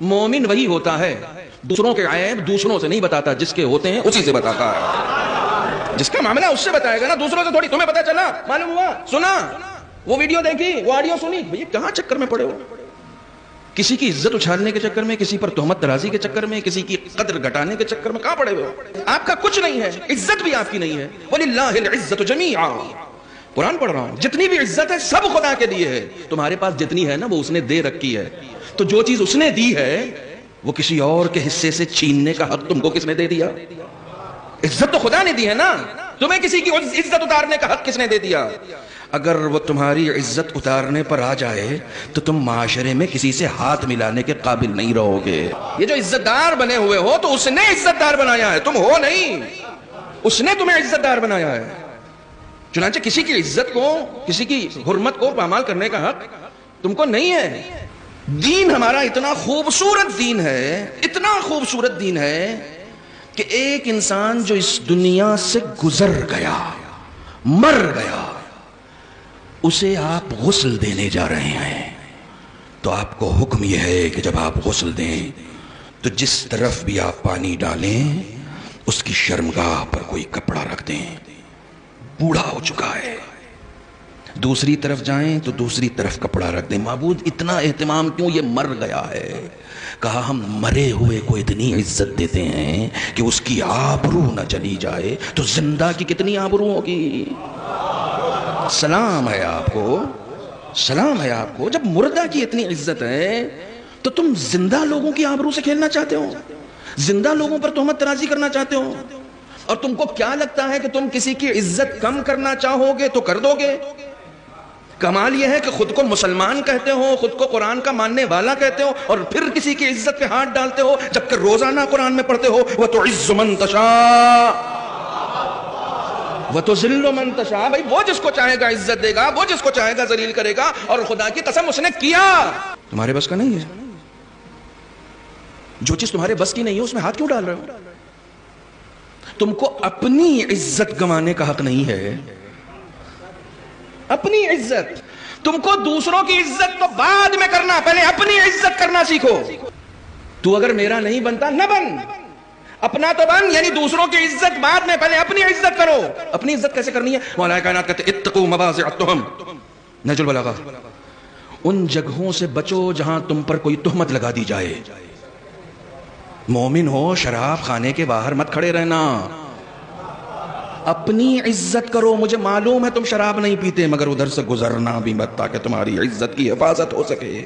مومن وہی ہوتا ہے دوسروں کے عیب دوسروں سے نہیں بتاتا، جس کے ہوتے ہیں اسی سے بتاتا ہے۔ جس کا معاملہ اس سے بتائے گا نا، دوسروں سے تھوڑی۔ تمہیں پتا چلا، معلوم ہوا، سنا، وہ ویڈیو دیکھی، وہ آڈیو سنی، بھئی کہاں چکر میں پڑے ہو؟ کسی کی عزت اچھالنے کے چکر میں، کسی پر تہمت ترازی کے چکر میں، کسی کی قدر گھٹانے کے چکر میں کہاں پڑے ہوئے ہو؟ آپ کا کچھ نہیں ہے، عزت بھی آپ کی نہیں ہے۔ وَلِلَّهِ الْعِزَّةُ جَمِيعًا، قرآن پڑھ رہا ہوں، جتنی بھی عزت ہے سب خدا کے لیے ہے۔ تمہارے پاس جتنی ہے نا وہ اس نے دے رکھی ہے، تو جو چیز اس نے دی ہے وہ کسی اور کے حصے سے چھیننے کا حق تم کو کس نے دے دیا؟ عزت تو خدا نے دی ہے نا، تمہیں کسی کی عزت اتارنے کا حق کس نے دے دیا؟ اگر وہ تمہاری عزت اتارنے پر آ جائے تو تم معاشرے میں کسی سے ہاتھ ملانے کے قابل نہیں رہو گے۔ یہ جو عزت دار بنے ہوئے ہو تو اس نے عزت دار بنایا ہے، تم ہو نہیں، اس نے تمہیں عزت دار بنایا ہے۔ چنانچہ کسی کی عزت کو، کسی کی حرمت کو پامال کرنے کا حق تم کو نہیں ہے۔ دین ہمارا اتنا خوبصورت دین ہے، اتنا خوبصورت دین ہے کہ ایک انسان جو اس دنیا سے گزر گیا، مر گیا، اسے آپ غسل دینے جا رہے ہیں، تو آپ کو حکم یہ ہے کہ جب آپ غسل دیں تو جس طرف بھی آپ پانی ڈالیں اس کی شرمگاہ پر کوئی کپڑا رکھ دیں۔ بوڑھا ہو چکا ہے، دوسری طرف جائیں تو دوسری طرف کپڑا رکھ دیں۔ معبود اتنا اہتمام کیوں؟ یہ مر گیا ہے۔ کہا ہم مرے ہوئے کو اتنی عزت دیتے ہیں کہ اس کی آبرو نہ چلی جائے، تو زندہ کی کتنی آبرو ہوگی؟ سلام ہے آپ کو، سلام ہے آپ کو۔ جب مردہ کی اتنی عزت ہے تو تم زندہ لوگوں کی آبرو سے کھیلنا چاہتے ہو، زندہ لوگوں پر تہمت ترازی کرنا چاہتے ہو، اور تم کو کیا لگتا ہے کہ تم کسی کی عزت کم کرنا چاہو گے تو کر دو گے؟ کمال یہ ہے کہ خود کو مسلمان کہتے ہو، خود کو قرآن کا ماننے والا کہتے ہو، اور پھر کسی کی عزت پہ ہاتھ ڈالتے ہو، جبکہ روزانہ قرآن میں پڑھتے ہو وَتُعِزُّ مَن تَشَاءُ وَتُذِلُّ مَن تَشَاءُ۔ بھائی وہ جس کو چاہے گا عزت دے گا، وہ جس کو چاہے گا ذلیل کرے گا، اور خدا کی قسم اس نے کیا۔ تمہارے بس کا نہیں ہے، جو چیز تمہارے بس کی نہیں ہے اس میں ہاتھ کیوں ڈال رہے ہو؟ تم کو اپنی عزت گنوانے کا حق نہیں ہے، اپنی عزت۔ تم کو دوسروں کی عزت تو بعد میں کرنا، پہلے اپنی عزت کرنا سیکھو۔ تو اگر میرا نہیں بنتا نہ بن، اپنا تو بن، یعنی دوسروں کی عزت بعد میں، پہلے اپنی عزت کرو۔ اپنی عزت کیسے کرنی ہے؟ مولا کائنات کہتے ہیں اتقوا مواضع التہم، نہج البلاغہ، ان جگہوں سے بچو جہاں تم پر کوئی تہمت لگا دی جائے۔ مومن ہو، شراب خانے کے باہر مت کھڑے رہنا، اپنی عزت کرو۔ مجھے معلوم ہے تم شراب نہیں پیتے، مگر ادھر سے گزرنا بھی مت تاکہ تمہاری عزت کی حفاظت ہو سکے۔